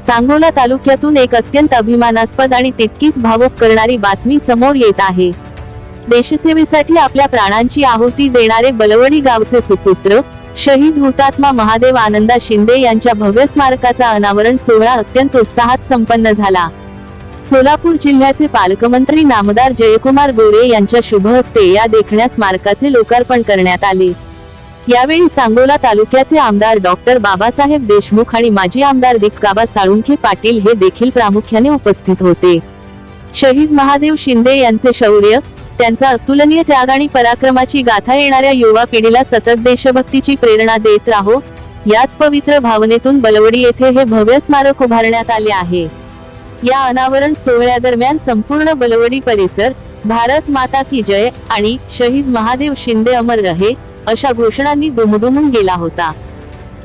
सांगोला तालुक्यातून एक अत्यंत अभिमानास्पद आणि तितकीच भावुक करणारी बातमी समोर येत आहे। देशसेवेसाठी आपल्या प्राणांची आहुती देणारे बलवडी गावचे सुपुत्र शहीद हुतात्मा महादेव आनंदा शिंदे यांच्या भव्य स्मारकाचा अनावरण सोहळा अत्यंत उत्साहात संपन्न झाला। सोलापूर जिल्ह्याचे पालकमंत्री नामदार जयकुमार गोरे यांच्या शुभ हस्ते या देखण्या स्मारकाचे लोकार्पण करण्यात आले। यावेळी सांगोला तालुक्याचे आमदार डॉक्टर बाबासाहेब देशमुख आणि माजी आमदार दीपकाबा साळुंखे पाटील हे देखील प्रामुख्याने उपस्थित होते। शहीद महादेव शिंदे यांचे शौर्य, त्यांचा अतुलनीय त्याग आणि पराक्रमाची गाथा येणाऱ्या युवा पिढीला सतत देशभक्तीची प्रेरणा देत राहो, याच पवित्र भावनेतून बलवडी येथे हे भव्य स्मारक उभारण्यात आले आहे। या अनावरण सोहळ्यादरम्यान संपूर्ण बलवडी परिसर भारत माता की जय आणि शहीद महादेव शिंदे अमर रहे अशा घोषणांनी दुमदुमून गेला होता।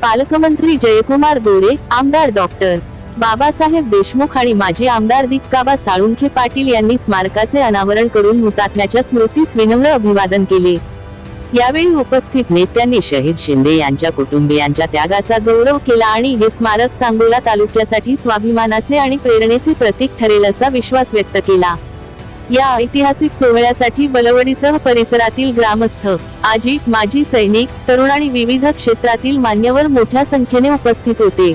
पालकमंत्री जयकुमार गोरे, आमदार डॉक्टर बाबासाहेब देशमुख आणि माजी आमदार दीपकाबा साळुंखे पाटील यांनी स्मारकाचे अनावरण करून हुतात्म्याच्या स्मृतीस विनम्र अभिवादन केले। यावेळी उपस्थित नेत्यांनी शहीद शिंदे यांच्या कुटुंबियांच्या त्यागाचा गौरव केला आणि हे स्मारक सांगोला तालुक्यासाठी स्वाभिमानाचे आणि प्रेरणेचे प्रतीक ठरेल असा विश्वास व्यक्त केला। या ऐतिहासिक सोहळ्यासाठी बलवडीसह परिसरातील ग्रामस्थ, आजी, माजी सैनिक, तरुण आणि विविध क्षेत्रातील मान्यवर मोठ्या संख्येने उपस्थित होते।